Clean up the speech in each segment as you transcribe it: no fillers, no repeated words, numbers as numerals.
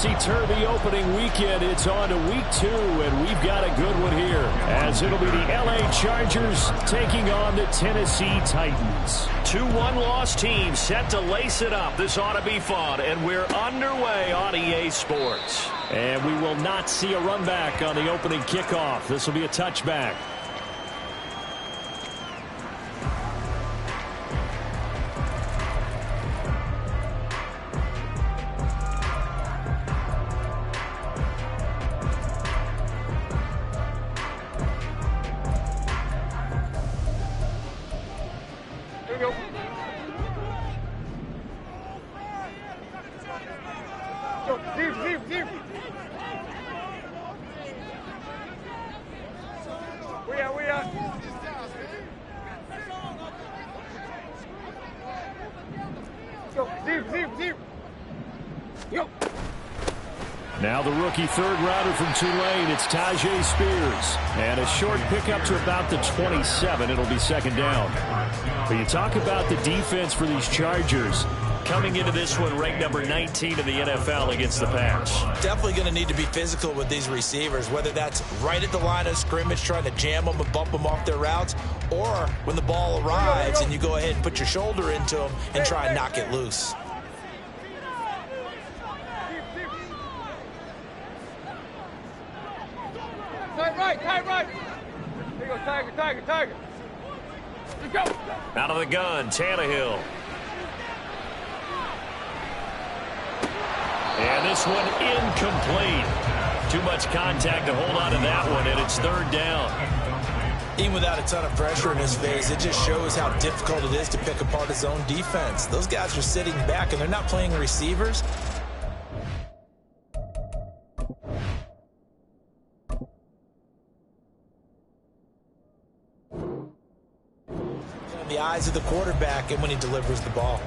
Topsy-turvy opening weekend. It's on to week 2, and we've got a good one here, as it'll be the LA Chargers taking on the Tennessee Titans. 2 one-loss teams set to lace it up. This ought to be fun, and we're underway on EA Sports. And we will not see a run back on the opening kickoff. This will be a touchback. Now the rookie third-rounder from Tulane, it's Tajay Spears. And a short pickup to about the 27. It'll be second down. But you talk about the defense for these Chargers. Coming into this one, ranked number 19 in the NFL against the pass. Definitely going to need to be physical with these receivers, whether that's right at the line of scrimmage, trying to jam them and bump them off their routes, or when the ball arrives and you go ahead and put your shoulder into them and try and knock it loose. Tight right. There you go, Tiger. Let's go. Out of the gun, Tannehill. And this one incomplete. Too much contact to hold on to that one, and it's third down. Even without a ton of pressure in his face, it just shows how difficult it is to pick apart his own defense. Those guys are sitting back, and they're not playing receivers. The eyes of the quarterback and when he delivers the ball.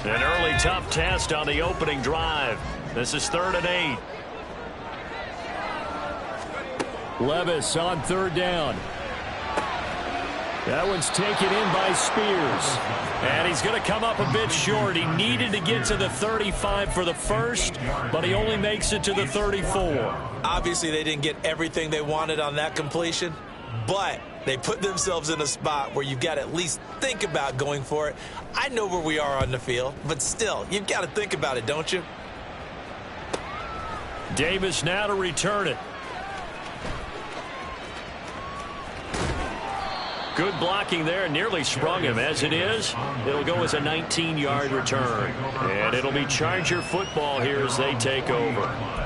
An early tough test on the opening drive. This is 3rd and 8. Levis on third down. That one's taken in by Spears. And he's going to come up a bit short. He needed to get to the 35 for the first, but he only makes it to the 34. Obviously, they didn't get everything they wanted on that completion, but they put themselves in a spot where you've got to at least think about going for it. I know where we are on the field, but still, you've got to think about it, don't you? Davis now to return it. Good blocking there, nearly sprung him. As it is, it'll go as a 19-yard return. And it'll be Charger football here as they take over.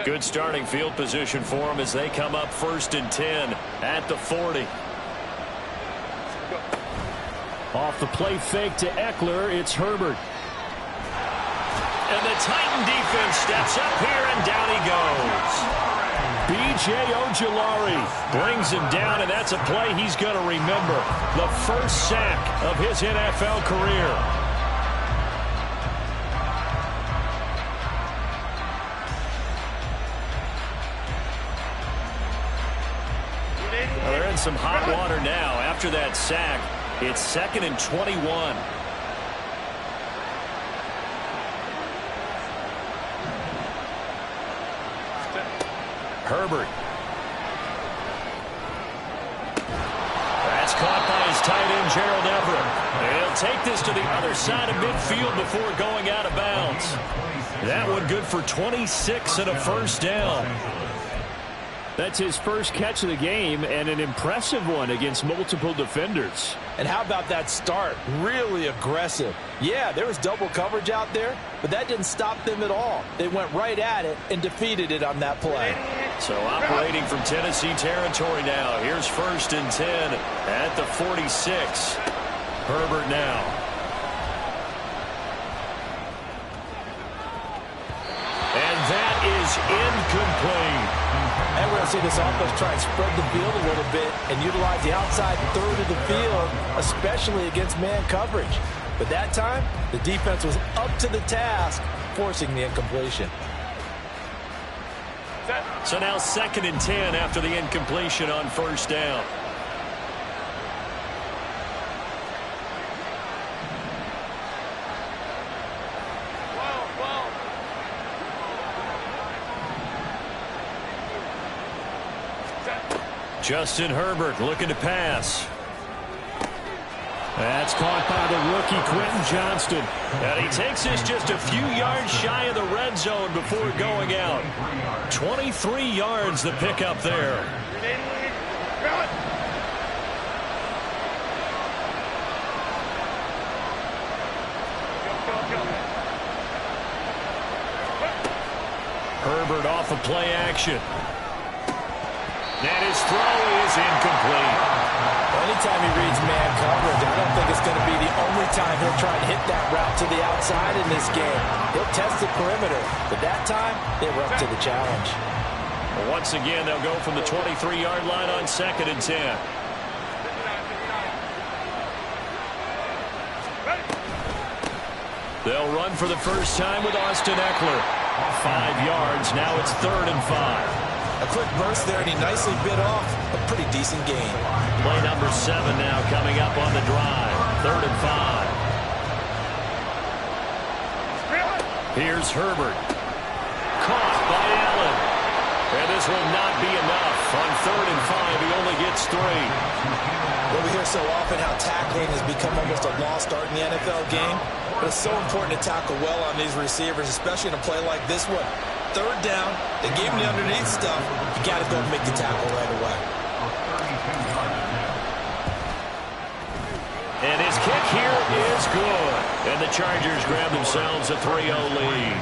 Good starting field position for them as they come up 1st and 10 at the 40. Off the play fake to Eckler, it's Herbert. And the Titan defense steps up here, and down he goes. B.J. Ojulari brings him down, and that's a play he's going to remember. The first sack of his NFL career. Well, they're in some hot water now. After that sack, it's 2nd and 21. Herbert. That's caught by his tight end, Gerald Everett. And he'll take this to the other side of midfield before going out of bounds. That one good for 26 and a first down. That's his first catch of the game, and an impressive one against multiple defenders. And how about that start? Really aggressive. Yeah, there was double coverage out there, but that didn't stop them at all. They went right at it and defeated it on that play. So operating from Tennessee territory now. Here's 1st and 10 at the 46. Herbert now. And that is incomplete. And we're going to see this offense try and spread the field a little bit and utilize the outside third of the field, especially against man coverage. But that time, the defense was up to the task, forcing the incompletion. So now 2nd and 10 after the incompletion on 1st down. Justin Herbert looking to pass. That's caught by the rookie Quentin Johnston. And he takes this just a few yards shy of the red zone before going out. 23 yards the pickup there. Herbert off of play action. And his throw is incomplete. Anytime he reads man coverage, I don't think it's going to be the only time he'll try to hit that route to the outside in this game. He'll test the perimeter, but that time, they were up to the challenge. Well, once again, they'll go from the 23-yard line on 2nd and 10. They'll run for the first time with Austin Eckler. 5 yards, now it's 3rd and 5. A quick burst there, and he nicely bit off a pretty decent gain. Play number 7 now coming up on the drive. 3rd and 5. Here's Herbert. Caught by Allen. And this will not be enough. On 3rd and 5, he only gets 3. Well, we hear so often how tackling has become almost a lost art in the NFL game. But it's so important to tackle well on these receivers, especially in a play like this one. 3rd down, they gave him the underneath stuff. You got to go and make the tackle right away. And his kick here is good. And the Chargers grab themselves a 3-0 lead.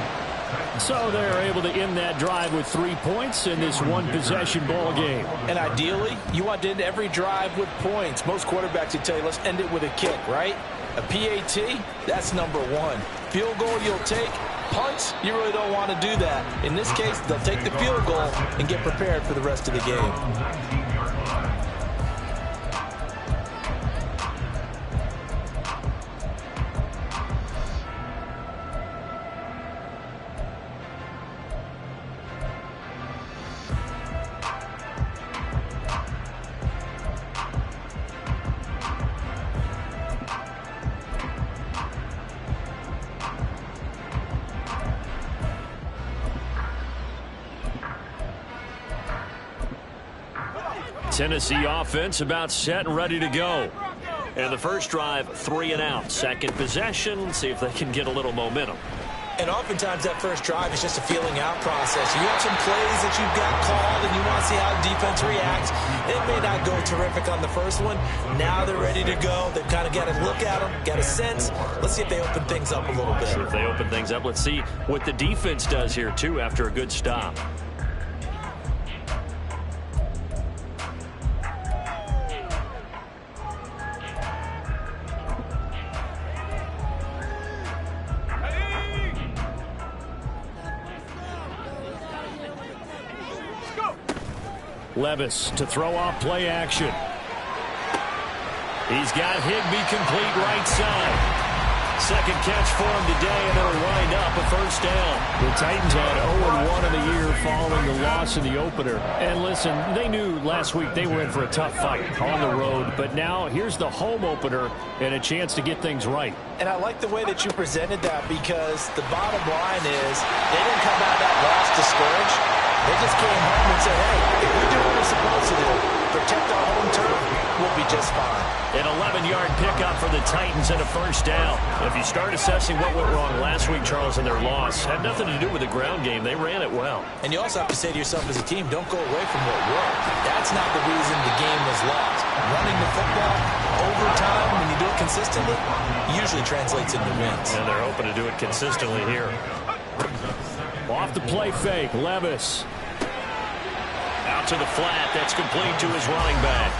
So they're able to end that drive with 3 points in this one-possession ball game. And ideally, you want to end every drive with points. Most quarterbacks would tell you, let's end it with a kick, right? A PAT, that's number 1. Field goal you'll take. Punts, you really don't want to do that. In this case, they'll take the field goal and get prepared for the rest of the game. Tennessee offense about set and ready to go. And the first drive, 3 and out. Second possession, see if they can get a little momentum. And oftentimes that first drive is just a feeling out process. You have some plays that you've got called and you want to see how the defense reacts. It may not go terrific on the first one. Now they're ready to go. They've kind of got to look at them, got a sense. Let's see if they open things up a little bit. See if they open things up. Let's see what the defense does here, too, after a good stop. Levis to throw off play action. He's got Higbee complete right side. Second catch for him today, and it'll wind up a first down. The Titans had 0-1 in the year following the loss in the opener. And listen, they knew last week they were in for a tough fight on the road. But now here's the home opener and a chance to get things right. And I like the way that you presented that, because the bottom line is they didn't come out of that loss discouraged. They just came home and said, hey, if we do what we're supposed to do, protect our home turf, we'll be just fine. An 11-yard pickup for the Titans and a first down. If you start assessing what went wrong last week, Charles, in their loss, had nothing to do with the ground game. They ran it well. And you also have to say to yourself as a team, don't go away from what worked. That's not the reason the game was lost. Running the football over time, when you do it consistently, usually translates into wins. And they're hoping to do it consistently here. Off the play fake, Levis. Out to the flat. That's complete to his running back.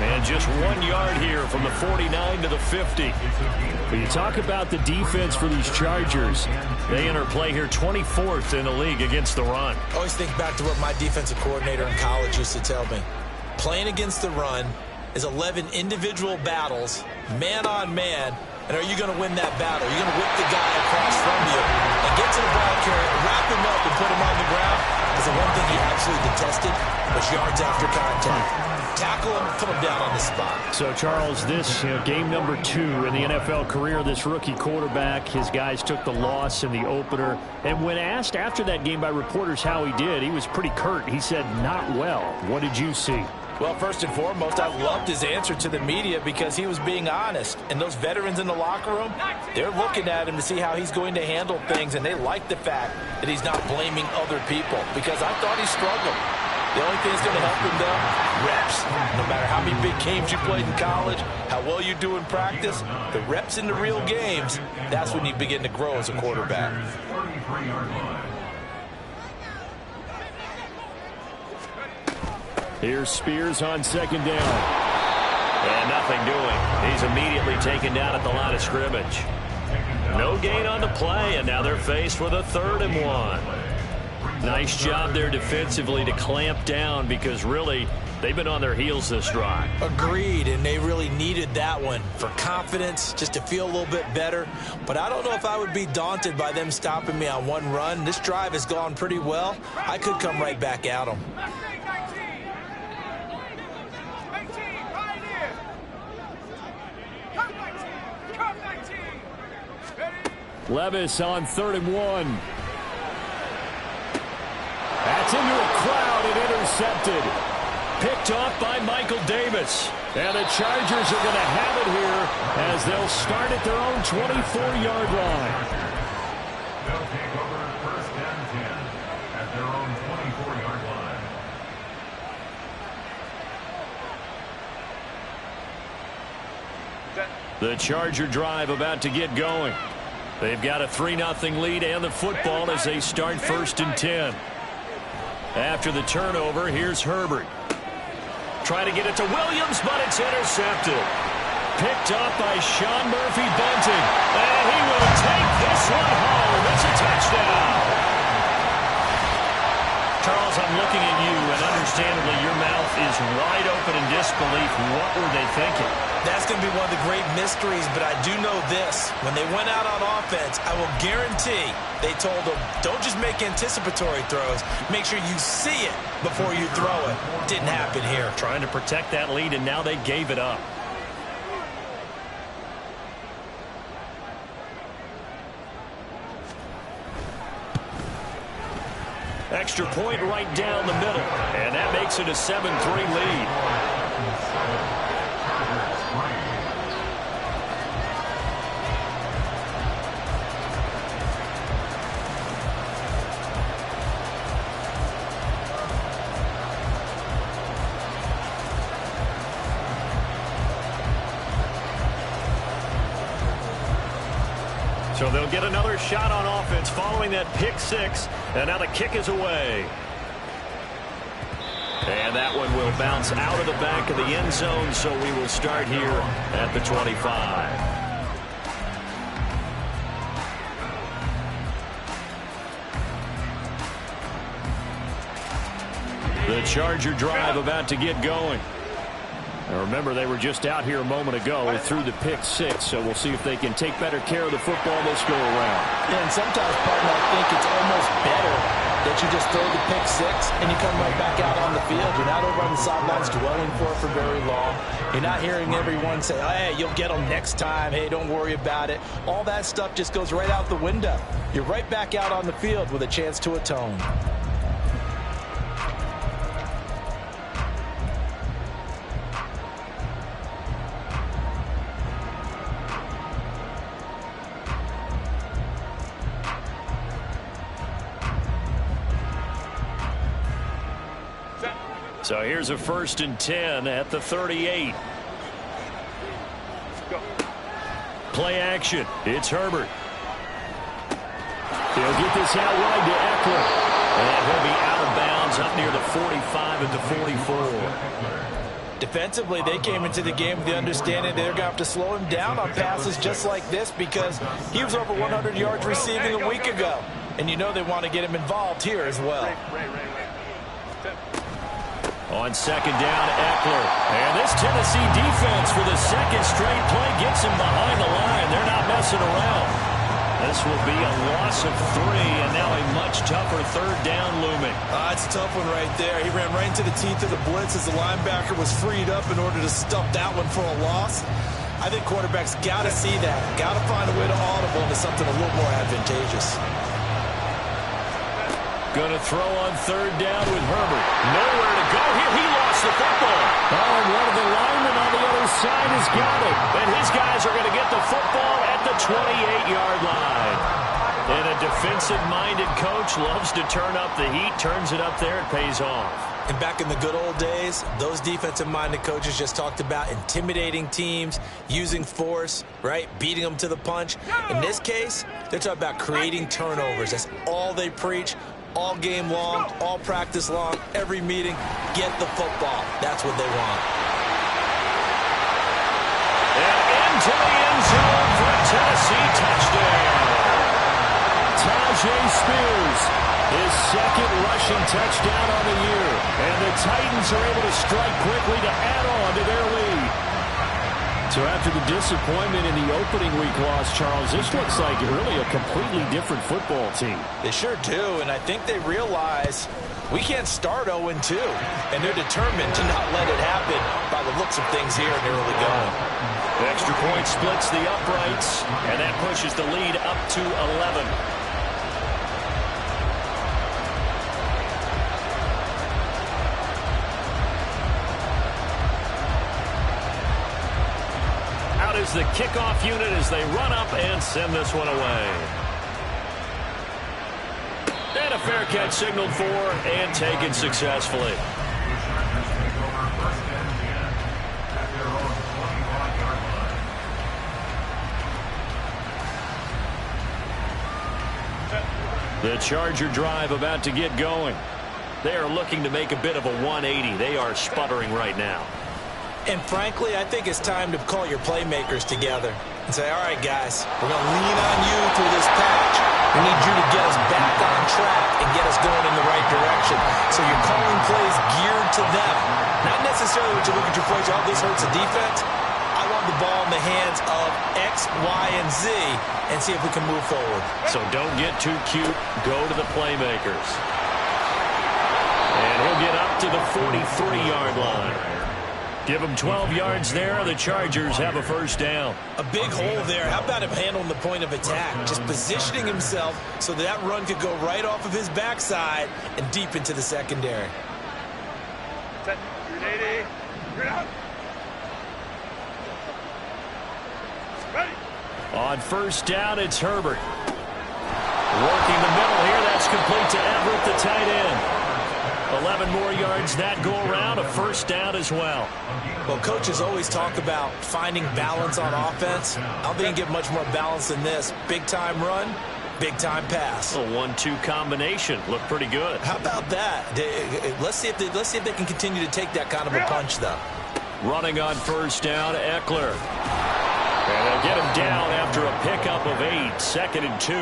And just 1 yard here from the 49 to the 50. When you talk about the defense for these Chargers, they enter play here 24th in the league against the run. I always think back to what my defensive coordinator in college used to tell me. Playing against the run is 11 individual battles, man on man, And are you going to win that battle? Are you going to whip the guy across from you and get to the ball carrier, wrap him up, and put him on the ground? Because the one thing he absolutely detested was yards after contact. Tackle him, put him down on the spot. So, Charles, this game number 2 in the NFL career, this rookie quarterback, his guys took the loss in the opener. And when asked after that game by reporters how he did, he was pretty curt. He said, not well. What did you see? Well, first and foremost, I loved his answer to the media because he was being honest. And those veterans in the locker room, they're looking at him to see how he's going to handle things, and they like the fact that he's not blaming other people because I thought he struggled. The only thing that's going to help him, though, reps. No matter how many big games you played in college, how well you do in practice, the reps in the real games, that's when you begin to grow as a quarterback. Here's Spears on second down. And nothing doing. He's immediately taken down at the line of scrimmage. No gain on the play, and now they're faced with a 3rd and 1. Nice job there defensively to clamp down because really they've been on their heels this drive. Agreed, and they really needed that one for confidence, just to feel a little bit better. But I don't know if I would be daunted by them stopping me on one run. This drive has gone pretty well. I could come right back at them. Levis on 3rd and 1. That's into a crowd and intercepted. Picked off by Michael Davis. And the Chargers are going to have it here as they'll start at their own 24-yard line. They'll take over 1st and 10 at their own 24-yard line. The Charger drive about to get going. They've got a 3-0 lead and the football as they start 1st and 10. After the turnover, here's Herbert. Trying to get it to Williams, but it's intercepted. Picked up by Sean Murphy-Bunting. And he will take this one home. It's a touchdown. Charles, I'm looking at you, and understandably your mouth is wide open in disbelief. What were they thinking? That's going to be one of the great mysteries, but I do know this. When they went out on offense, I will guarantee they told them, don't just make anticipatory throws. Make sure you see it before you throw it. Didn't happen here. Trying to protect that lead, and now they gave it up. Extra point right down the middle, and that makes it a 7-3 lead. So they'll get another shot on offense following that pick 6. And now the kick is away. And that one will bounce out of the back of the end zone, so we will start here at the 25. The Charger drive about to get going. Now remember, they were just out here a moment ago through the pick 6, so we'll see if they can take better care of the football this go around. Yeah, and sometimes, partner, I think it's almost better that you just throw the pick 6 and you come right back out on the field. You're not over on the sidelines dwelling for it for very long. You're not hearing everyone say, hey, you'll get them next time. Hey, don't worry about it. All that stuff just goes right out the window. You're right back out on the field with a chance to atone. So here's a 1st and 10 at the 38. Go. Play action. It's Herbert. He'll get this out wide to Eckler. And he'll be out of bounds up near the 45 at the 44. Defensively, they came into the game with the understanding they're going to have to slow him down on passes just like this because he was over 100 yards receiving a week ago. And you know they want to get him involved here as well. On second down, Eckler. And this Tennessee defense for the second straight play gets him behind the line. They're not messing around. This will be a loss of 3, and now a much tougher third down looming. It's a tough one right there. He ran right into the teeth of the blitz as the linebacker was freed up in order to stuff that one for a loss. I think quarterbacks got to see that. Got to find a way to audible into something a little more advantageous. Going to throw on third down with Herbert. Nowhere to go here. He lost the football. Oh, and one of the linemen on the other side has got it. And his guys are going to get the football at the 28-yard line. And a defensive-minded coach loves to turn up the heat, turns it up there, it pays off. And back in the good old days, those defensive-minded coaches just talked about intimidating teams, using force, right, beating them to the punch. In this case, they're talking about creating turnovers. That's all they preach. All game long, all practice long, every meeting, get the football. That's what they want. And into the end zone for a Tennessee touchdown. Tajay Spears, his second rushing touchdown on the year. And the Titans are able to strike quickly to add on to their lead. So after the disappointment in the opening week loss, Charles, this looks like really a completely different football team. They sure do, and I think they realize we can't start 0-2, and they're determined to not let it happen by the looks of things here in the early going. The extra point splits the uprights, and that pushes the lead up to 11. Is the kickoff unit as they run up and send this one away. And a fair catch signaled for and taken successfully. The Charger drive about to get going. They are looking to make a bit of a 180. They are sputtering right now. And frankly, I think it's time to call your playmakers together and say, all right, guys, we're going to lean on you through this patch. We need you to get us back on track and get us going in the right direction. So you're calling plays geared to them. Not necessarily when you look at your plays, oh, this hurts the defense. I want the ball in the hands of X, Y, and Z and see if we can move forward. So don't get too cute. Go to the playmakers. And he'll get up to the 43-yard line. Give him 12 yards there. The Chargers have a first down. A big hole there. How about him handling the point of attack? Just positioning himself so that run could go right off of his backside and deep into the secondary. Set. 380. Get out. Ready. On first down, it's Herbert. Working the middle here. That's complete to Everett, the tight end. 11 more yards that go around, a first down as well. Well, coaches always talk about finding balance on offense. I don't think you get much more balance than this. Big-time run, big-time pass. A 1-2 combination. Looked pretty good. How about that? Let's see if they can continue to take that kind of a punch, though. Running on first down, Eckler. And they'll get him down after a pickup of 8, 2nd and 2.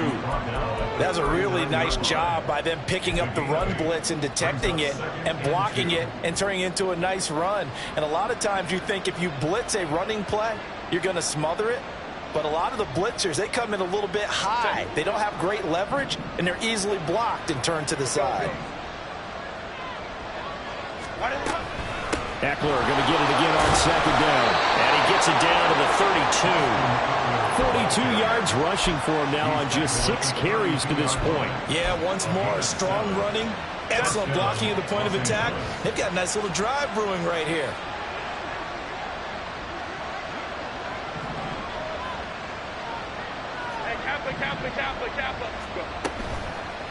That was a really nice job by them picking up the run blitz and detecting it and blocking it and turning it into a nice run. And a lot of times you think if you blitz a running play, you're going to smother it. But a lot of the blitzers, they come in a little bit high. They don't have great leverage, and they're easily blocked and turned to the side. Eckler going to get it again on second down. And he gets it down to the 32. 42 yards rushing for him now on just 6 carries to this point. Yeah, once more, strong running, excellent blocking at the point of attack. They've got a nice little drive brewing right here.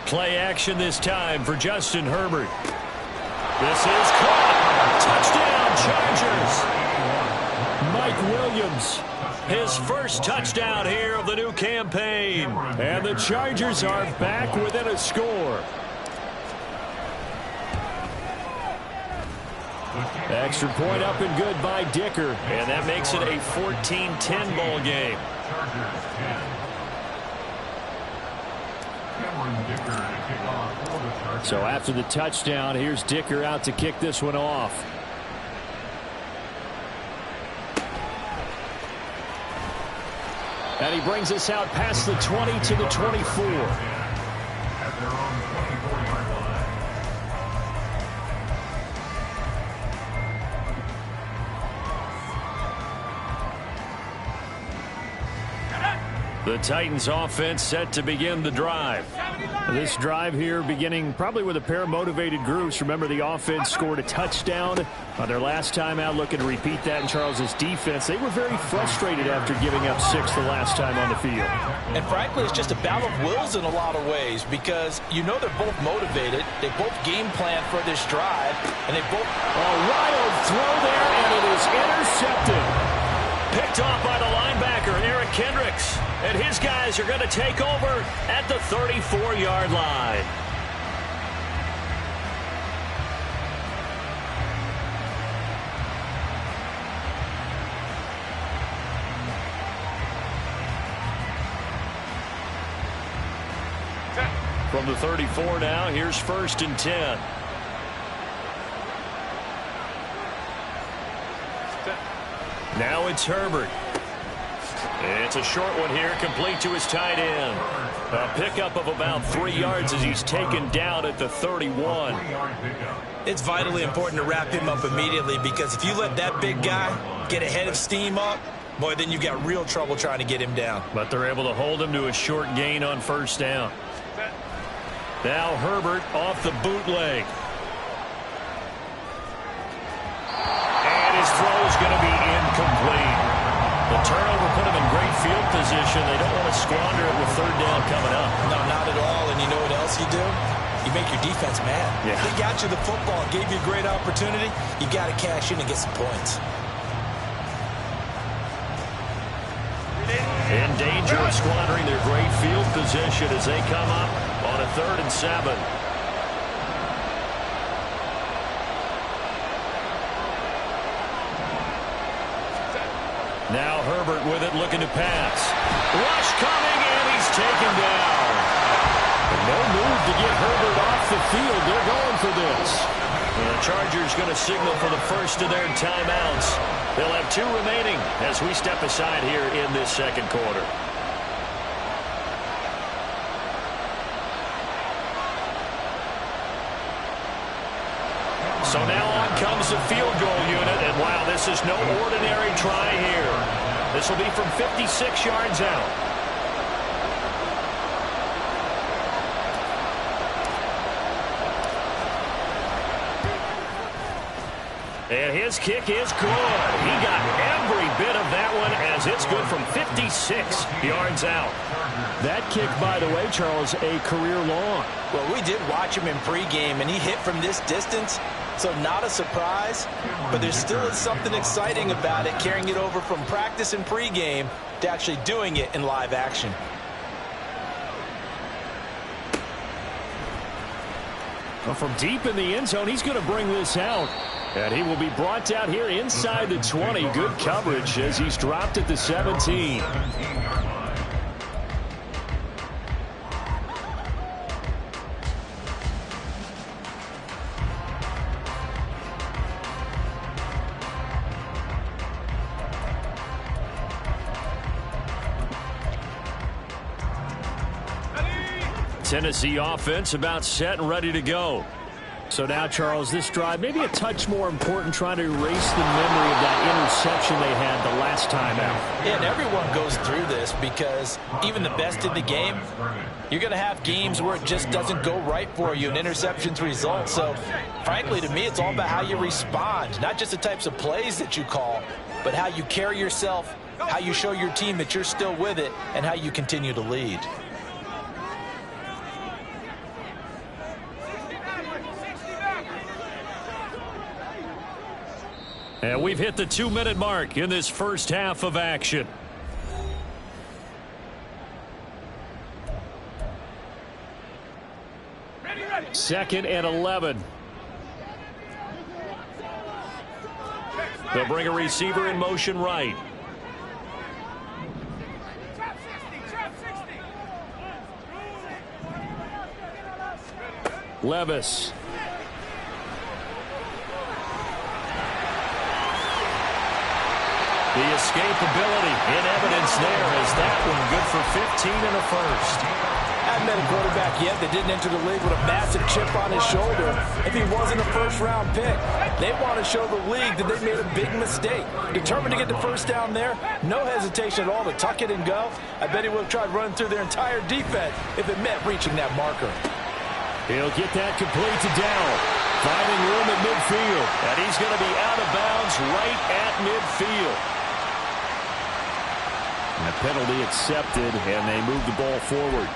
Play action this time for Justin Herbert. This is caught. Touchdown, Chargers. Mike Williams, his first touchdown here of the new campaign. And the Chargers are back within a score. Extra point up and good by Dicker. And that makes it a 14-10 ball game. So after the touchdown, here's Dicker out to kick this one off. And he brings us out past the 20 to the 24. At their own 24-yard line. The Titans offense set to begin the drive. This drive here beginning probably with a pair of motivated groups. Remember, the offense scored a touchdown on their last time out, looking to repeat that in Charles's defense. They were very frustrated after giving up 6 the last time on the field. And frankly, it's just a battle of wills in a lot of ways because you know they're both motivated. They both game plan for this drive, and they both... A wild throw there, and it is intercepted. Picked off by the linebacker, Eric Kendricks. And his guys are going to take over at the 34-yard line. From the 34 now, here's 1st and 10. Now it's Herbert. It's a short one here, complete to his tight end. A pickup of about 3 yards as he's taken down at the 31. It's vitally important to wrap him up immediately because if you let that big guy get a head of steam up, boy, then you've got real trouble trying to get him down. But they're able to hold him to a short gain on 1st down. Now Herbert off the bootleg. And his throw is going to be incomplete. The turnover put him in great field position. They don't want to squander it with 3rd down coming up. No, not at all. And you know what else you do? You make your defense mad. Yeah. They got you the football, gave you a great opportunity. You got to cash in and get some points. In danger of squandering their great field position as they come up on a 3rd and 7. Now Herbert with it, looking to pass. Rush coming, and he's taken down. No move to get Herbert off the field. They're going for this. And the Chargers going to signal for the first of their timeouts. They'll have 2 remaining as we step aside here in this 2nd quarter. So now on comes the field goal unit, and wow, this is no ordinary try here. This will be from 56 yards out. And his kick is good. He got every bit of that one as it's good from 56 yards out. That kick, by the way, Charles, a career long. Well, we did watch him in pregame, and he hit from this distance. So not a surprise, but there still is something exciting about it, carrying it over from practice and pregame to actually doing it in live action. Well, from deep in the end zone, he's going to bring this out. And he will be brought down here inside the 20. Good coverage as he's dropped at the 17. Tennessee offense about set and ready to go. So now, Charles, this drive maybe a touch more important, trying to erase the memory of that interception they had the last time out. Yeah, and everyone goes through this because even the best in the game, you're going to have games where it just doesn't go right for you and interceptions result. So, frankly, to me, it's all about how you respond, not just the types of plays that you call, but how you carry yourself, how you show your team that you're still with it, and how you continue to lead. And we've hit the 2-minute mark in this first half of action. Second and 11. They'll bring a receiver in motion right. Levis. The escapability in evidence there as that one good for 15 and a first. Haven't met a quarterback yet that didn't enter the league with a massive chip on his shoulder if he wasn't a first-round pick. They want to show the league that they made a big mistake. Determined to get the first down there, no hesitation at all to tuck it and go. I bet he would have tried running through their entire defense if it meant reaching that marker. He'll get that complete to Dow. Finding room at midfield. And he's going to be out of bounds right at midfield. And a penalty accepted, and they move the ball forward.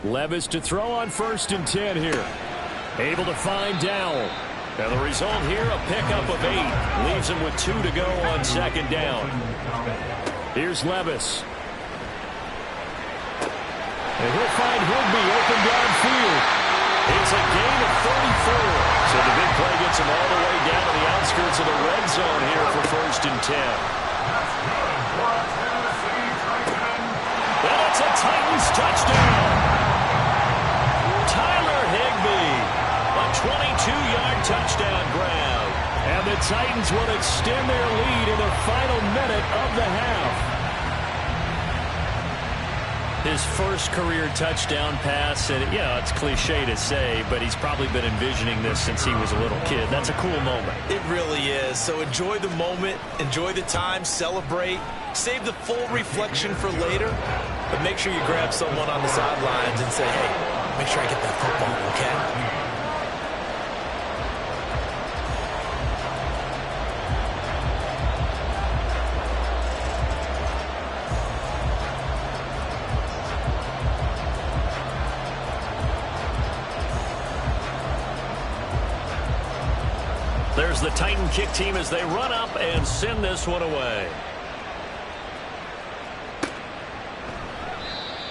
Levis to throw on 1st and 10 here. Able to find Dowell. And the result here, a pickup of 8. Leaves him with 2 to go on 2nd down. Here's Levis. And he'll find Higby open downfield. It's a gain of 34. So the big play gets him all the way down to the outskirts of the red zone here for 1st and 10. And it's a Titans touchdown. Tyler Higby, a 22-yard touchdown grab. And the Titans will extend their lead in the final minute of the half. His first career touchdown pass, and it's cliche to say, but he's probably been envisioning this since he was a little kid. That's a cool moment. It really is. So enjoy the moment, enjoy the time, celebrate, save the full reflection for later, but make sure you grab someone on the sidelines and say, hey, make sure I get that football, okay? There's the Titan kick team as they run up and send this one away.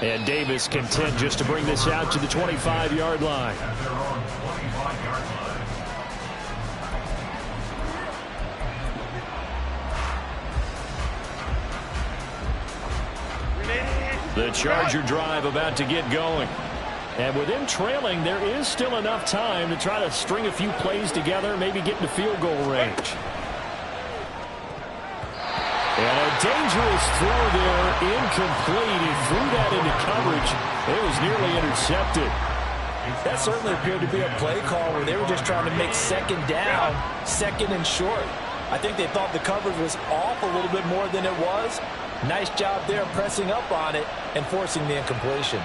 And Davis content just to bring this out to the 25-yard line. The Charger drive about to get going. And with them trailing, there is still enough time to try to string a few plays together, maybe get into field goal range. And a dangerous throw there, incomplete. He threw that into coverage. It was nearly intercepted. That certainly appeared to be a play call where they were just trying to make 2nd down, 2nd and short. I think they thought the coverage was off a little bit more than it was. Nice job there pressing up on it and forcing the incompletion.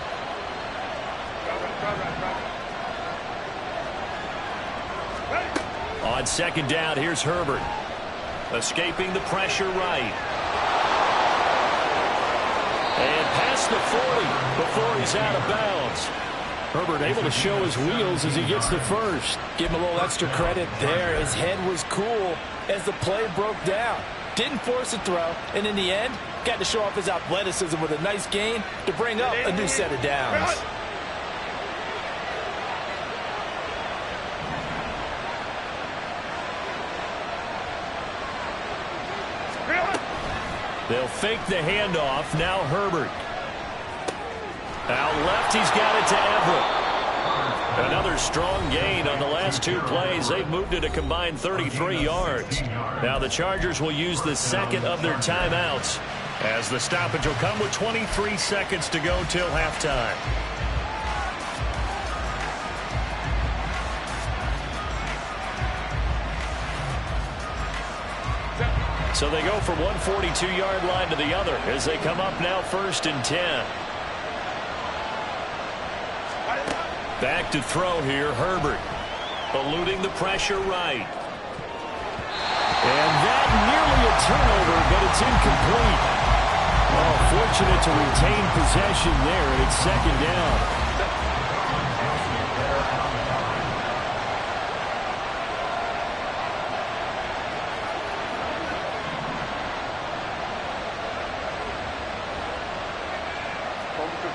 On 2nd down, here's Herbert. Escaping the pressure right. And past the 40 before he's out of bounds. Herbert able to show his wheels as he gets the first. Give him a little extra credit there. His head was cool as the play broke down. Didn't force a throw, and in the end, got to show off his athleticism with a nice gain to bring up a new set of downs. They'll fake the handoff. Now Herbert. Out left, he's got it to Everett. Another strong gain on the last 2 plays. They've moved it a combined 33 yards. Now the Chargers will use the 2nd of their timeouts as the stoppage will come with 23 seconds to go till halftime. So they go from one 42-yard line to the other as they come up now 1st and 10. Back to throw here, Herbert. Eluding the pressure right. And that nearly a turnover, but it's incomplete. Oh, fortunate to retain possession there, and it's 2nd down.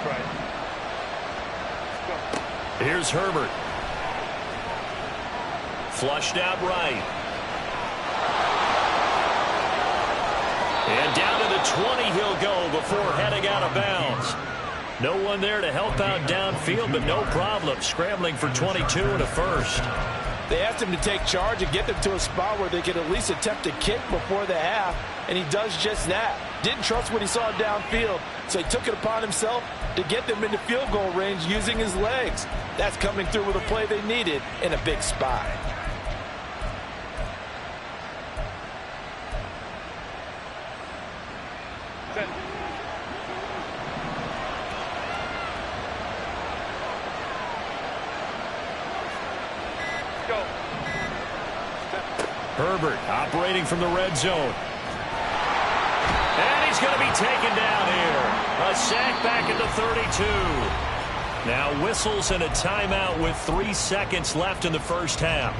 Right. Let's go. Here's Herbert. Flushed out right. And down to the 20 he'll go before heading out of bounds. No one there to help out downfield, but no problem. Scrambling for 22 and a first. They asked him to take charge and get them to a spot where they could at least attempt a kick before the half, and he does just that. Didn't trust what he saw downfield, so he took it upon himself to get them into field goal range using his legs. That's coming through with a play they needed in a big spot. Herbert operating from the red zone. And he's going to be taken down here. A sack back at the 32. Now whistles and a timeout with 3 seconds left in the first half.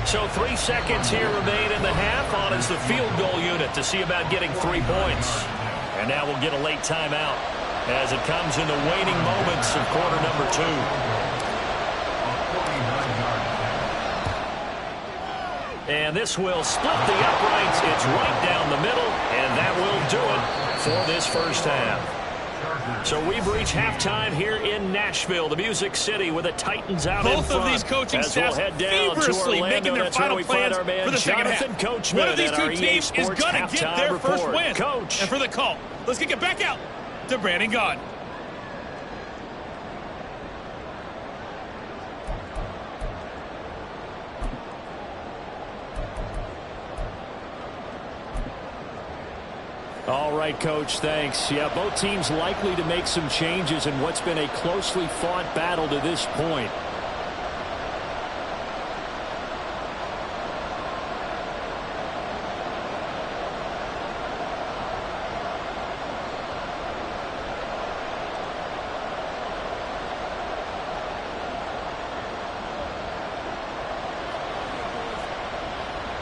So 3 seconds here remain in the half on as the field goal unit to see about getting 3 points. And now we'll get a late timeout as it comes in the waning moments of quarter number 2. And this will split the uprights. It's right down the middle, and that will do it for this first half. So we've reached halftime here in Nashville, the Music City, with the Titans out in front. Both of these coaching staffs we'll head down feverishly to making their final plans for the second half. One of these two teams is going to get their first win. Coach. And for the call, let's kick it back out to Brandon Gaudin. All right, Coach, thanks. Yeah, both teams likely to make some changes in what's been a closely fought battle to this point.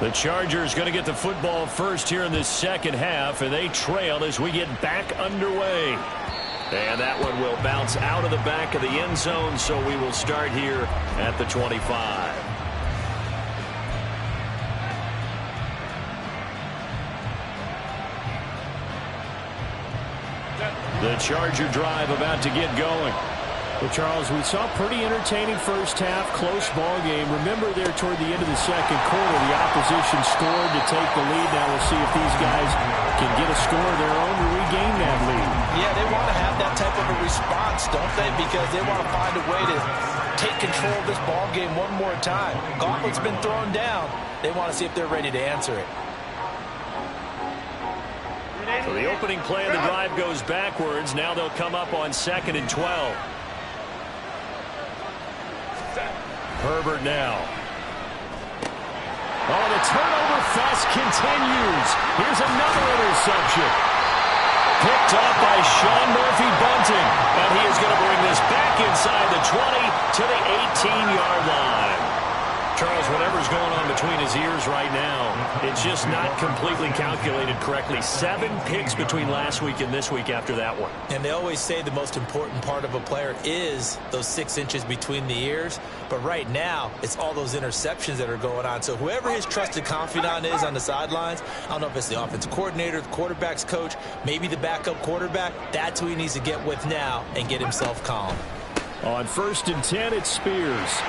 The Chargers going to get the football first here in this second half, and they trail as we get back underway. And that one will bounce out of the back of the end zone, so we will start here at the 25. The Charger drive about to get going. Well, Charles, we saw a pretty entertaining first half, close ball game. Remember there toward the end of the second quarter, the opposition scored to take the lead. Now we'll see if these guys can get a score of their own to regain that lead. Yeah, they want to have that type of a response, don't they? Because they want to find a way to take control of this ball game one more time. Gauntlet's been thrown down. They want to see if they're ready to answer it. So the opening play of the drive goes backwards. Now they'll come up on 2nd and 12. Herbert now. Oh, the turnover fest continues. Here's another interception. Picked up by Sean Murphy-Bunting. And he is going to bring this back inside the 20 to the 18-yard line. Charles, whatever's going on between his ears right now, it's just not completely calculated correctly. 7 picks between last week and this week after that one. And they always say the most important part of a player is those 6 inches between the ears. But right now, it's all those interceptions that are going on. So whoever his trusted confidant is on the sidelines, I don't know if it's the offensive coordinator, the quarterback's coach, maybe the backup quarterback, that's who he needs to get with now and get himself calm. On 1st and 10, it's Spears.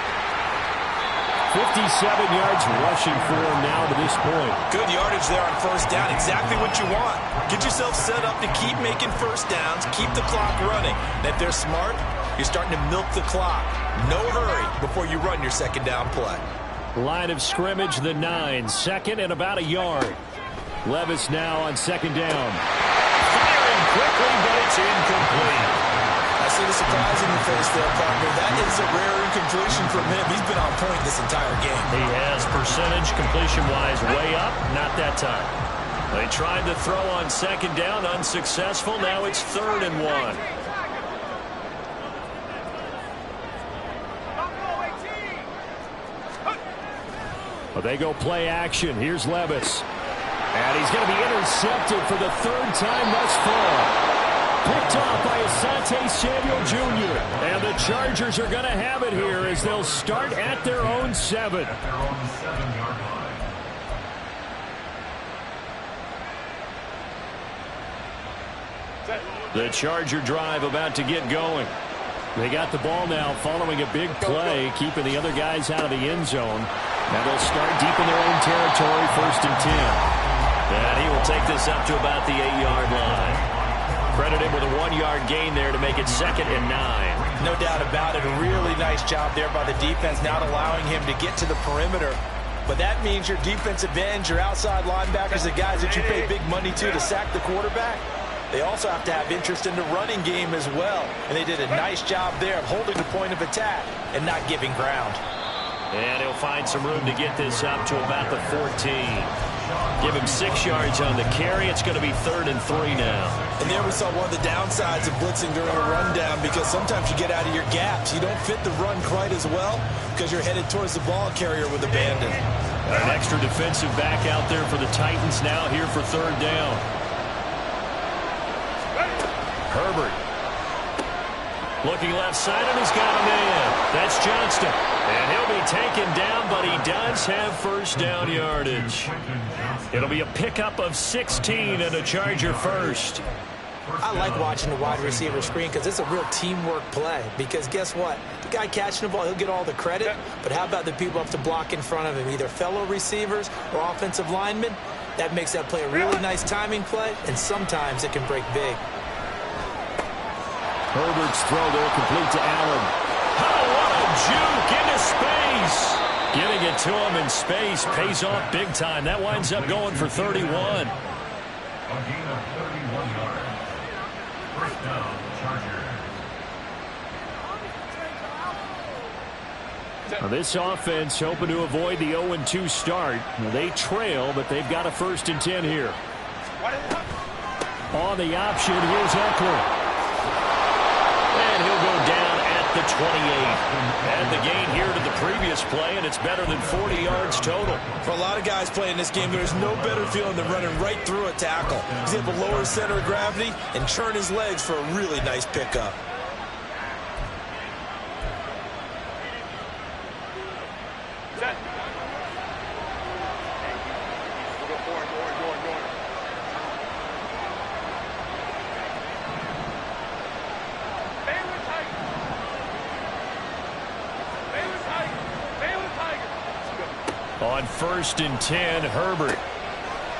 57 yards rushing for him now to this point. Good yardage there on 1st down. Exactly what you want. Get yourself set up to keep making 1st downs, keep the clock running. And if they're smart, you're starting to milk the clock. No hurry before you run your 2nd down play. Line of scrimmage, the 9. 2nd and about a yard. Levis now on 2nd down. Firing quickly, but it's incomplete. I see the surprise in your face there, partner. That is a rare incompletion from him. He's been on point this entire game. He has percentage completion-wise way up. Not that time. They tried to throw on 2nd down, unsuccessful. Now it's 3rd and 1. Well, they go play action. Here's Levis. And he's going to be intercepted for the 3rd time thus far. Picked off by Asante Samuel Jr. And the the Chargers are going to have it here as they'll start at their own 7. At their own 7-yard line. The Charger drive about to get going. They got the ball now following a big play, keeping the other guys out of the end zone. Now they'll start deep in their own territory, 1st and 10. And he will take this up to about the 8-yard line. Credit him with a 1-yard gain there to make it 2nd and 9. No doubt about it. A really nice job there by the defense, not allowing him to get to the perimeter. But that means your defensive ends, your outside linebackers, the guys that you pay big money to sack the quarterback, they also have to have interest in the running game as well. And they did a nice job there of holding the point of attack and not giving ground. And he'll find some room to get this up to about the 14. Give him 6 yards on the carry. It's going to be 3rd and 3 now. And there we saw one of the downsides of blitzing during a rundown, because sometimes you get out of your gaps. You don't fit the run quite as well because you're headed towards the ball carrier with abandon. An extra defensive back out there for the Titans now here for 3rd down. Herbert. Looking left side, and he's got a man. That's Johnston. And he'll be taken down, but he does have 1st down yardage. It'll be a pickup of 16 and a Charger 1st. I like watching the wide receiver screen because it's a real teamwork play. Because guess what? The guy catching the ball, he'll get all the credit. But how about the people up to block in front of him, either fellow receivers or offensive linemen? That makes that play a really nice timing play, and sometimes it can break big. Herbert's throw there complete to Allen. Oh, what a juke into space. Getting it to him in space pays off big time. That winds up going for 31. A gain of 31 yards. 1st down, Chargers. Now this offense hoping to avoid the 0-2 start. They trail, but they've got a 1st and 10 here. On the option, here's Eckler. And he'll go down at the 28. And the gain here to the previous play, and it's better than 40 yards total. For a lot of guys playing this game, there's no better feeling than running right through a tackle. He's able to lower his center of gravity and churn his legs for a really nice pickup. Set. We'll go forward. On 1st and 10, Herbert.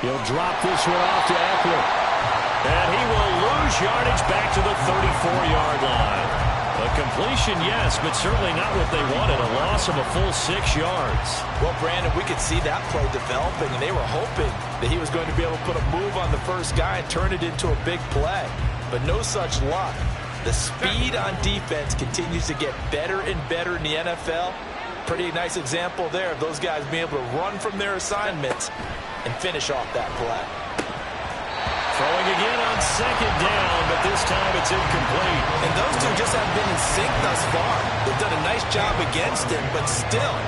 He'll drop this one off to Eckler. And he will lose yardage back to the 34-yard line. A completion, yes, but certainly not what they wanted. A loss of a full 6 yards. Well, Brandon, we could see that play developing, and they were hoping that he was going to be able to put a move on the first guy and turn it into a big play. But no such luck. The speed on defense continues to get better and better in the NFL. Pretty nice example there of those guys being able to run from their assignments and finish off that play. Throwing again on 2nd down, but this time it's incomplete. And those two just haven't been in sync thus far. They've done a nice job against him, but still,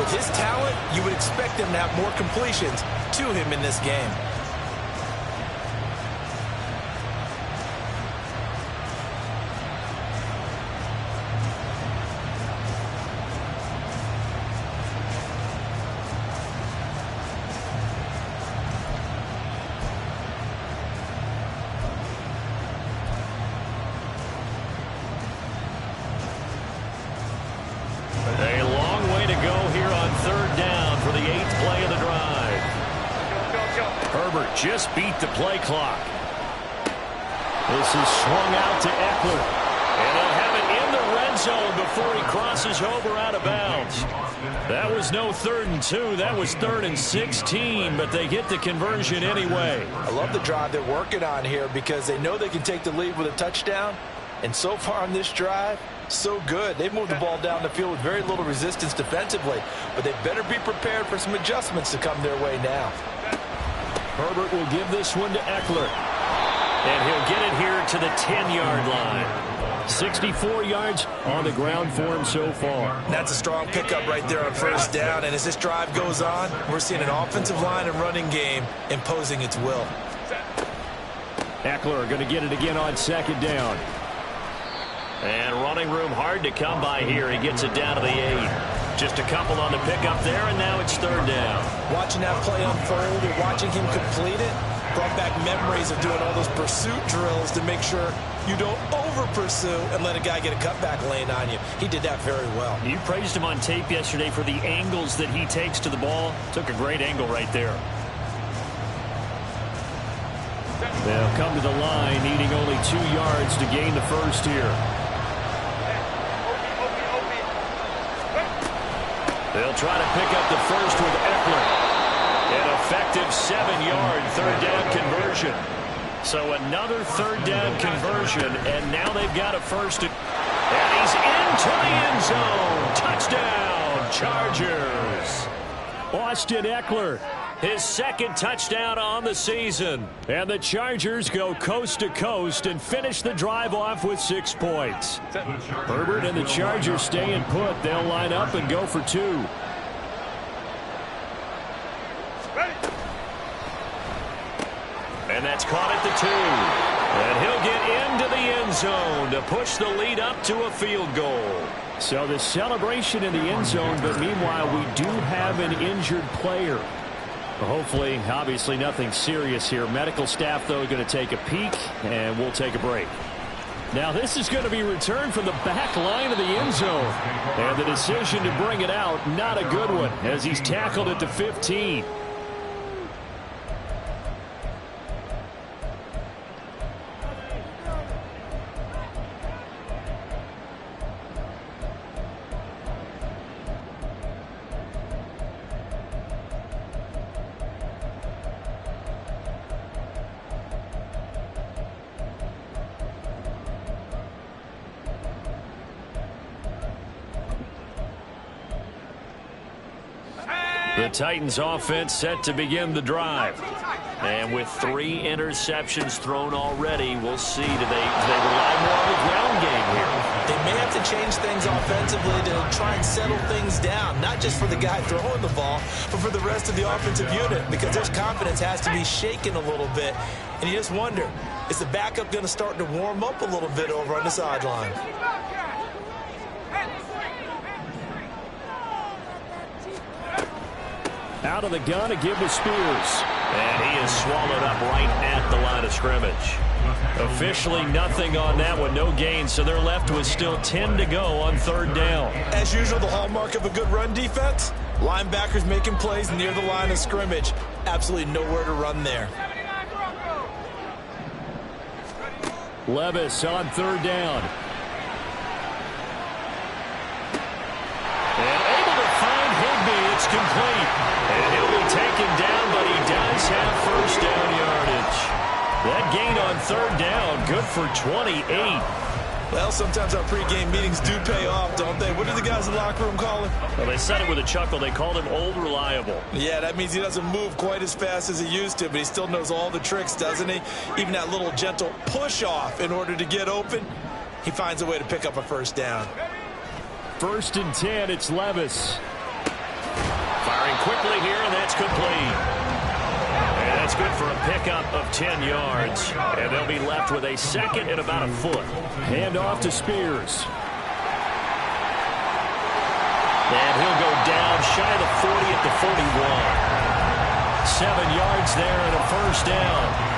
with his talent, you would expect him to have more completions to him in this game. A long way to go here on 3rd down for the 8th play of the drive. Herbert just beat the play clock. This is swung out to Eckler. And he'll have it in the red zone before he crosses over out of bounds. That was no 3rd and 2. That was 3rd and 16, but they get the conversion anyway. I love the drive they're working on here because they know they can take the lead with a touchdown. And so far on this drive, so good. They've moved the ball down the field with very little resistance defensively, but they better be prepared for some adjustments to come their way now. Herbert will give this one to Eckler. And he'll get it here to the 10-yard line. 64 yards on the ground for him so far. That's a strong pickup right there on 1st down. And as this drive goes on, we're seeing an offensive line and running game imposing its will. Eckler going to get it again on 2nd down. And running room hard to come by here. He gets it down to the 8. Just a couple on the pickup there, and now it's third down. Watching that play unfold or watching him complete it brought back memories of doing all those pursuit drills to make sure you don't over-pursue and let a guy get a cutback lane on you. He did that very well. You praised him on tape yesterday for the angles that he takes to the ball. Took a great angle right there. They'll come to the line, needing only 2 yards to gain the first here. They'll try to pick up the first with Eckler. An effective 7-yard third down conversion. So another third down conversion, and now they've got a first. And he's into the end zone. Touchdown, Chargers. Austin Eckler, his second touchdown on the season. And the Chargers go coast to coast and finish the drive off with 6 points. Herbert and the Chargers staying put. They'll line up and go for 2. And that's caught at the 2. And he'll get into the end zone to push the lead up to a field goal. So the celebration in the end zone, but meanwhile we do have an injured player. Hopefully, obviously nothing serious here. Medical staff, though, going to take a peek, and we'll take a break. Now this is going to be returned from the back line of the end zone. And the decision to bring it out, not a good one, as he's tackled at the 15. The Titans offense set to begin the drive. And with 3 interceptions thrown already, we'll see. Do they rely more on the ground game here? They may have to change things offensively to try and settle things down, not just for the guy throwing the ball, but for the rest of the offensive unit, because their confidence has to be shaken a little bit. And you just wonder, is the backup going to start to warm up a little bit over on the sideline? Out of the gun to give to Spears. And he is swallowed up right at the line of scrimmage. Officially nothing on that one, no gain, so they're left with still 10 to go on third down. As usual, the hallmark of a good run defense, linebackers making plays near the line of scrimmage. Absolutely nowhere to run there. Levis on third down. And able to find Higbee. It's complete. And he'll be taken down, but he does have first down yardage. That gain on third down, good for 28. Well, sometimes our pregame meetings do pay off, don't they? What do the guys in the locker room call him? Well, they said it with a chuckle. They called him Old Reliable. Yeah, that means he doesn't move quite as fast as he used to, but he still knows all the tricks, doesn't he? Even that little gentle push-off in order to get open, he finds a way to pick up a first down. 1st and 10, it's Levis. Firing quickly here, and that's complete. And that's good for a pickup of 10 yards. And they'll be left with a second and about a foot. Hand off to Spears. And he'll go down shy of the 40 at the 41. 7 yards there and a first down.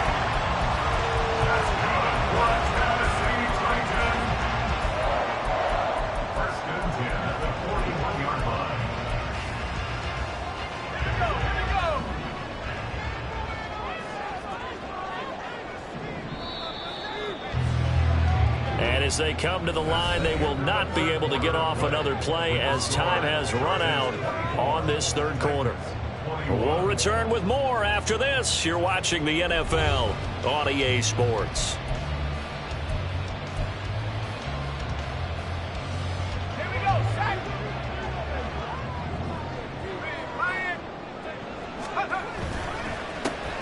As they come to the line, they will not be able to get off another play as time has run out on this third quarter. We'll return with more after this. You're watching the NFL on EA Sports.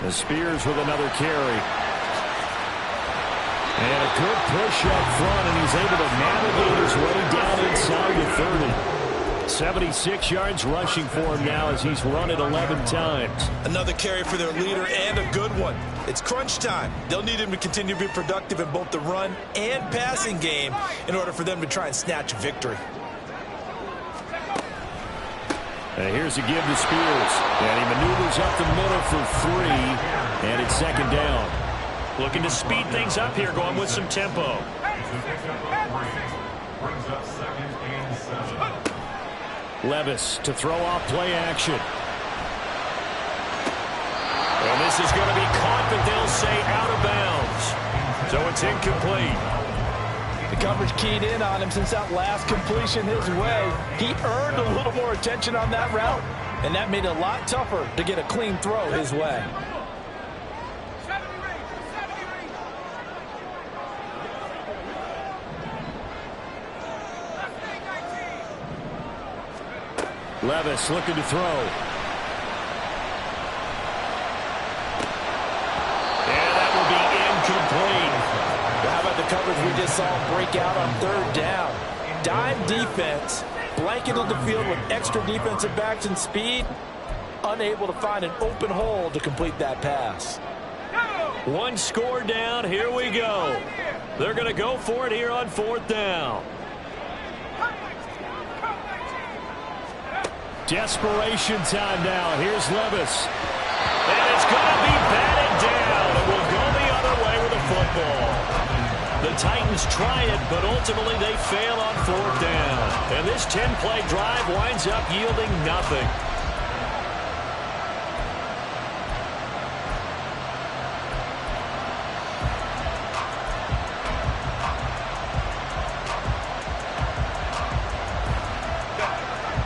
The Spears with another carry. And a good push up front, and he's able to navigate his way down inside the 30. 76 yards rushing for him now as he's run it 11 times. Another carry for their leader and a good one. It's crunch time. They'll need him to continue to be productive in both the run and passing game in order for them to try and snatch a victory. And here's a give to Spears. And he maneuvers up the middle for 3. And it's second down. Looking to speed things up here, going with some tempo. Levis to throw off play action. And this is going to be caught, but they'll say out of bounds. So it's incomplete. The coverage keyed in on him since that last completion his way. He earned a little more attention on that route, and that made it a lot tougher to get a clean throw his way. Levis looking to throw. And that will be incomplete. How about the coverage we just saw break out on third down? Dime defense, blanketed the field with extra defensive backs and speed, unable to find an open hole to complete that pass. One score down. Here we go. They're going to go for it here on fourth down. Desperation time now. Here's Levis. And it's going to be batted down. It will go the other way with the football. The Titans try it, but ultimately they fail on fourth down. And this 10-play drive winds up yielding nothing.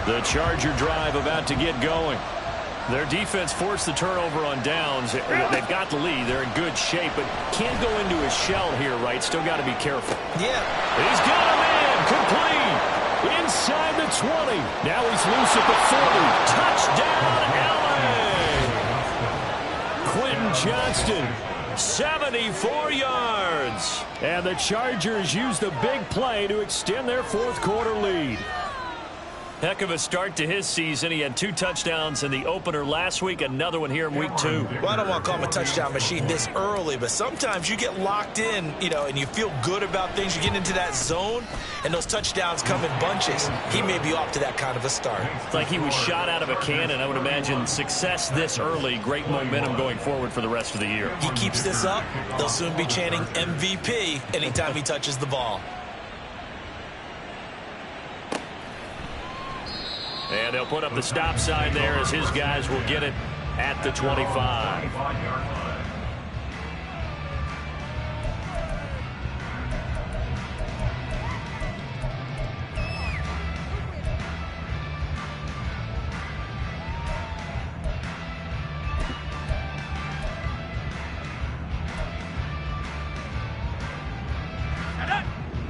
The Charger drive about to get going. Their defense forced the turnover on downs. They've got the lead. They're in good shape, but can't go into a shell here, right? Still got to be careful. Yeah. He's got him in. Complete. Inside the 20. Now he's loose at the 40. Touchdown, LA. Quentin Johnston, 74 yards. And the Chargers use the big play to extend their fourth quarter lead. Heck of a start to his season. He had 2 touchdowns in the opener last week, another one here in week 2. Well, I don't want to call him a touchdown machine this early, but sometimes you get locked in, and you feel good about things. You get into that zone, and those touchdowns come in bunches. He may be off to that kind of a start. It's like he was shot out of a cannon. I would imagine success this early, great momentum going forward for the rest of the year. He keeps this up, they'll soon be chanting MVP anytime he touches the ball. And they'll put up the stop sign there as his guys will get it at the 25.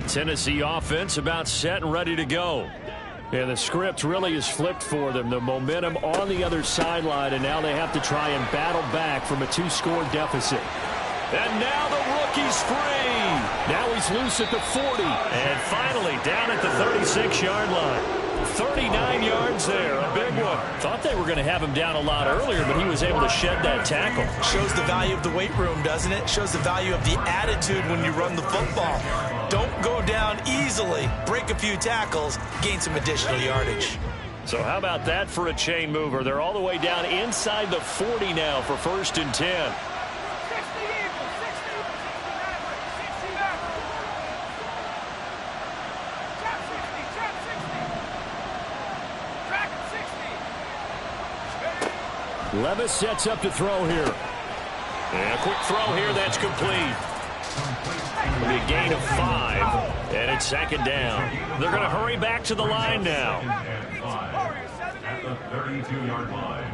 Tennessee offense about set and ready to go. And the script really is flipped for them. The momentum on the other sideline, and now they have to try and battle back from a 2-score deficit. And now the rookie's free. Now he's loose at the 40. And finally down at the 36-yard line. 39 yards there, a big one. Thought they were going to have him down a lot earlier, but he was able to shed that tackle. Shows the value of the weight room, doesn't it? Shows the value of the attitude when you run the football. Don't go down easily. Break a few tackles, gain some additional yardage. So how about that for a chain mover? They're all the way down inside the 40 now for 1st and 10. Levis sets up to throw here. And a quick throw here that's complete. It'll be a gain of 5, and it's second down. They're going to hurry back to the line now. At the 32-yard line.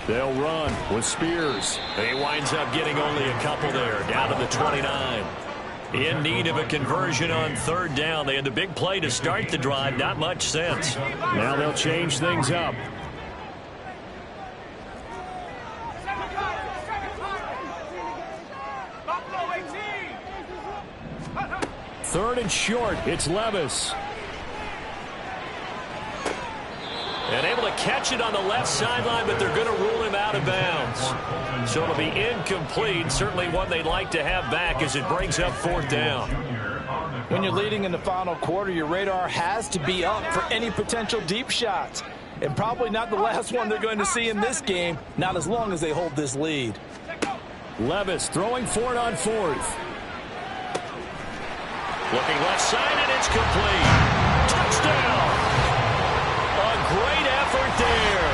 They'll run with Spears. He winds up getting only a couple there, down to the 29. In need of a conversion on 3rd down. They had the big play to start the drive. Not much sense. Now they'll change things up. 3rd 3rd and short. It's Levis. And able to catch it on the left sideline, but they're going to rule him out of bounds. So it'll be incomplete. Certainly one they'd like to have back as it brings up 4th down. When you're leading in the final quarter, your radar has to be up for any potential deep shots. And probably not the last one they're going to see in this game, not as long as they hold this lead. Levis throwing for it on 4th. Looking left side, and it's complete. Touchdown! A great effort there.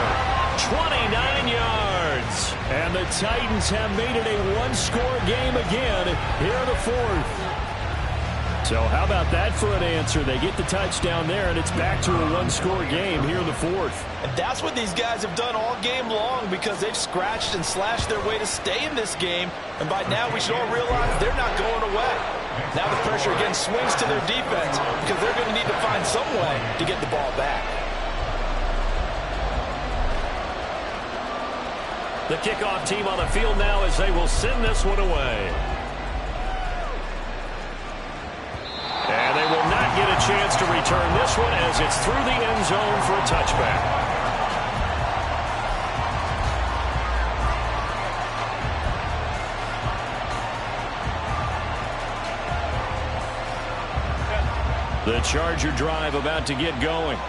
29 yards. And the Titans have made it a one-score game again here in the 4th. So how about that for an answer? They get the touchdown there, and it's back to a one-score game here in the 4th. And that's what these guys have done all game long because they've scratched and slashed their way to stay in this game. And by now we should all realize they're not going away. Now the pressure again swings to their defense because they're going to need to find some way to get the ball back. The kickoff team on the field now as they will send this one away. And they will not get a chance to return this one as it's through the end zone for a touchback. The Charger drive about to get going.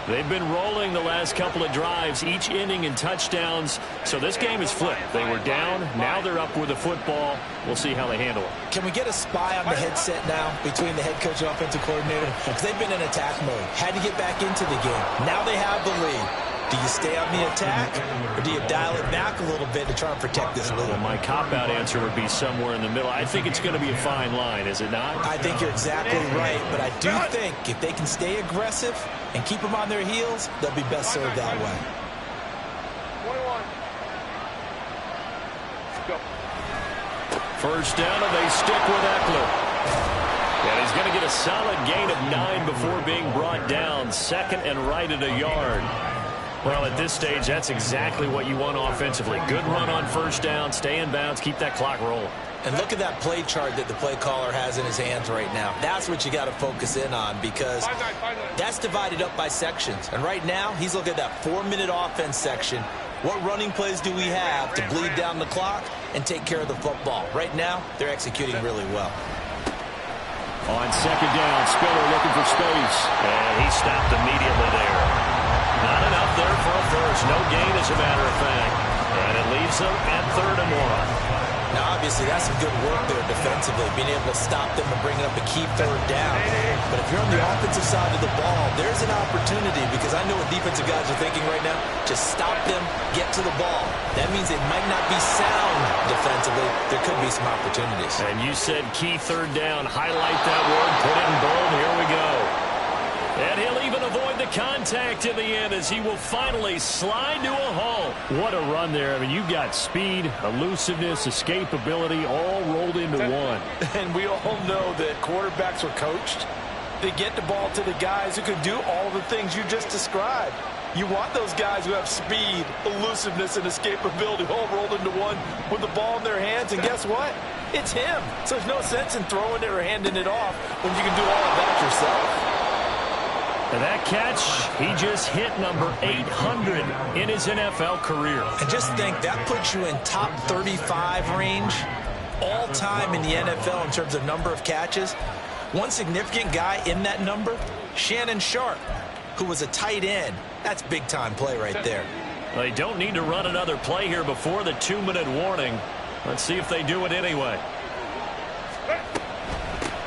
They've been rolling the last couple of drives, each inning in touchdowns. So this game is flipped. They were down. Now they're up with the football. We'll see how they handle it. Can we get a spy on the headset now between the head coach and offensive coordinator? Because they've been in attack mode. Had to get back into the game. Now they have the lead. Do you stay on the attack, or do you dial it back a little bit to try and protect this lead? Well, my cop-out answer would be somewhere in the middle. I think it's going to be a fine line, is it not? I think you're exactly right, but I do think if they can stay aggressive and keep them on their heels, they'll be best served that way. 21. Go. First down, and they stick with Eckler. And he's going to get a solid gain of 9 before being brought down. 2nd and right at a yard. Well, at this stage, that's exactly what you want offensively. Good run on first down, stay in bounds, keep that clock rolling. And look at that play chart that the play caller has in his hands right now. That's what you got to focus in on because that's divided up by sections. And right now, he's looking at that 4-minute offense section. What running plays do we have to bleed down the clock and take care of the football? Right now, they're executing really well. On 2nd down, Spiller looking for space. And he stopped immediately there. Not enough there for a first. No gain, as a matter of fact. And it leaves them at 3rd and 1. Now, obviously, that's some good work there defensively, being able to stop them and bringing up a key 3rd down. But if you're on the offensive side of the ball, there's an opportunity because I know what defensive guys are thinking right now. Just stop them, get to the ball. That means it might not be sound defensively. There could be some opportunities. And you said key 3rd down. Highlight that word. Put it in bold. Here we go. And he'll even avoid the contact in the end as he will finally slide to a halt. What a run there. I mean, you've got speed, elusiveness, escapability all rolled into one. And we all know that quarterbacks are coached. They get the ball to the guys who can do all the things you just described. You want those guys who have speed, elusiveness, and escapability all rolled into one with the ball in their hands. And guess what? It's him. So there's no sense in throwing it or handing it off when you can do all of that yourself. And that catch, he just hit number 800 in his NFL career. And just think, that puts you in top 35 range all time in the NFL in terms of number of catches. One significant guy in that number, Shannon Sharp, who was a tight end. That's big-time play right there. They don't need to run another play here before the 2-minute warning. Let's see if they do it anyway.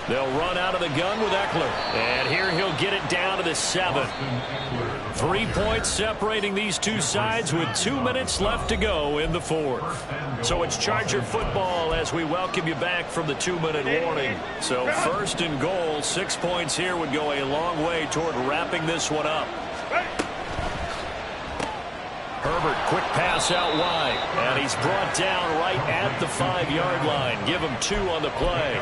They'll run out of the gun with Eckler. And here he'll get it down to the 7. 3 points separating these two sides with 2 minutes left to go in the 4th. So it's Charger football as we welcome you back from the 2-minute warning. So 1st and goal, 6 points here would go a long way toward wrapping this one up. Herbert, quick pass out wide. And he's brought down right at the 5-yard line. Give him 2 on the play.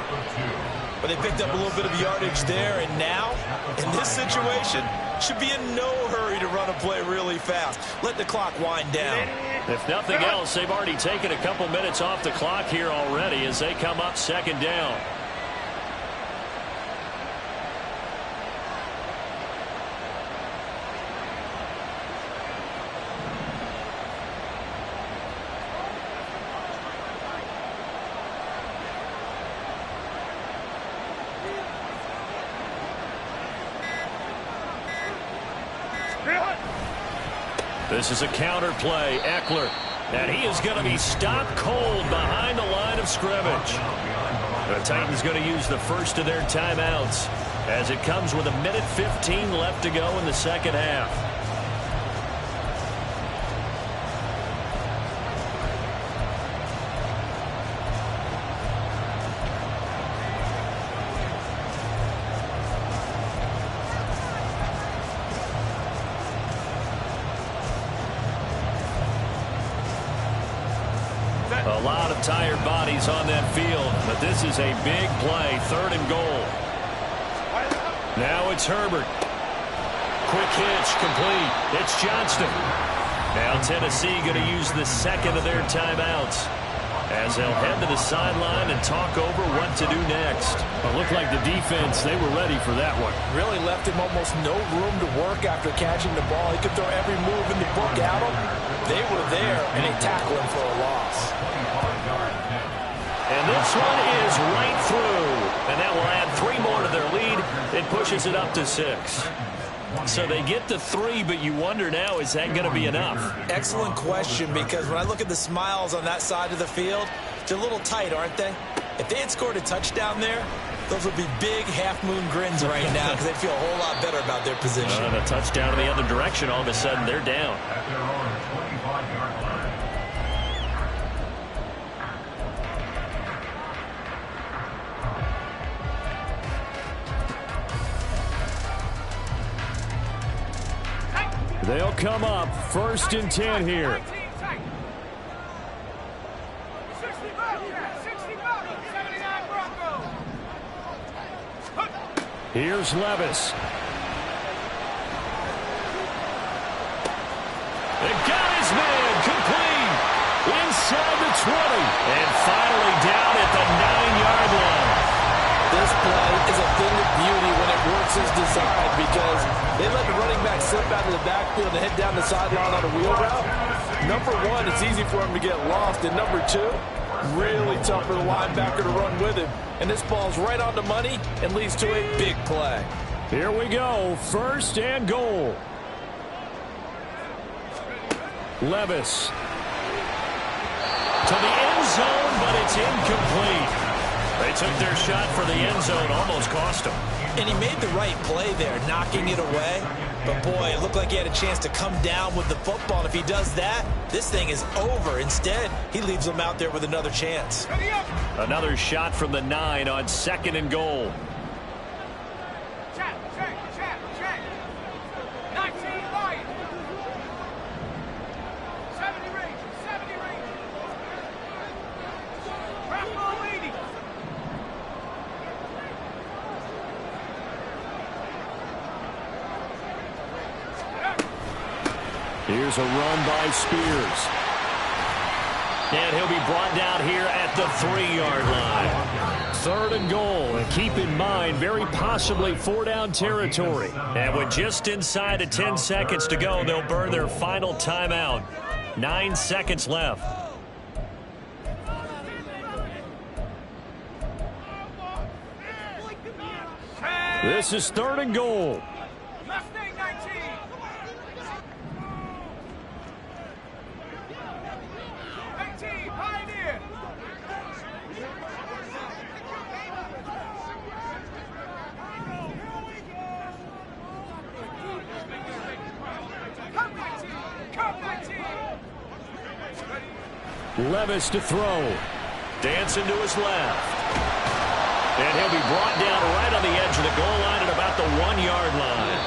But they picked up a little bit of yardage there, and now, in this situation, should be in no hurry to run a play really fast. Let the clock wind down. If nothing else, they've already taken a couple minutes off the clock here already as they come up 2nd down. This is a counter play. Eckler. And he is going to be stopped cold behind the line of scrimmage. The Titans going to use the first of their timeouts as it comes with 1:15 left to go in the second half. A lot of tired bodies on that field, but this is a big play, 3rd and goal. Now it's Herbert. Quick hitch, complete. It's Johnston. Now Tennessee going to use the second of their timeouts as they'll head to the sideline and talk over what to do next. It looked like the defense, they were ready for that one. Really left him almost no room to work after catching the ball. He could throw every move in the book at him. They were there, and they tackled him for a loss. And this one is right through. And that will add 3 more to their lead. It pushes it up to 6. So they get to 3, but you wonder now, is that going to be enough? Excellent question, because when I look at the smiles on that side of the field, they're a little tight, aren't they? If they had scored a touchdown there, those would be big half-moon grins right now because they'd feel a whole lot better about their position. And a touchdown in the other direction, all of a sudden they're down. At their own 25-yard line. They'll come up 1st and 10 here. Here's Levis. They got his man complete inside the 20. And finally down at the 9-yard line. This play is a thing of beauty when it works as designed because they let the running back slip out of the backfield and head down the sideline on a wheel route. Number 1, it's easy for him to get lost. And number 2, really tough for the linebacker to run with him. And this ball's right on the money and leads to a big play. Here we go. 1st and goal. Levis. To the end zone, but it's incomplete. They took their shot for the end zone, almost cost him. And he made the right play there, knocking it away. But, boy, it looked like he had a chance to come down with the football. And if he does that, this thing is over. Instead, he leaves him out there with another chance. Another shot from the 9 on 2nd and goal. Check. 19 Lions. 70 range. Trap ball leading. Here's a run by Spears. And he'll be brought down here at the 3-yard line. 3rd and goal. And keep in mind, very possibly 4-down territory. And with just inside of 10 seconds to go, they'll burn their final timeout. 9 seconds left. This is 3rd and goal. Mustang 19. 19, Pioneer. Come 19. Levis to throw. Dancing to his left. And he'll be brought down right on the edge of the goal line at about the 1-yard line.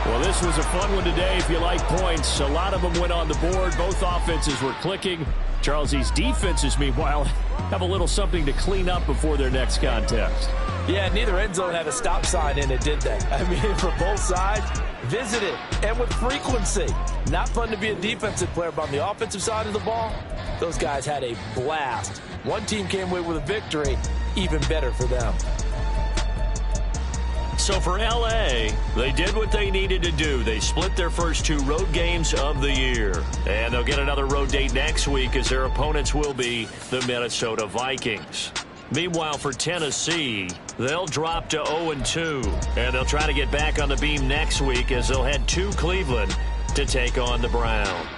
Well, this was a fun one today if you like points. A lot of them went on the board. Both offenses were clicking. Charles, these defenses, meanwhile, have a little something to clean up before their next contest. Yeah, neither end zone had a stop sign in it, did they? I mean, for both sides, visit it, and with frequency. Not fun to be a defensive player, but on the offensive side of the ball, those guys had a blast. One team came away with a victory, even better for them. So for L.A., they did what they needed to do. They split their first 2 road games of the year. And they'll get another road date next week as their opponents will be the Minnesota Vikings. Meanwhile, for Tennessee, they'll drop to 0-2. And they'll try to get back on the beam next week as they'll head to Cleveland to take on the Browns.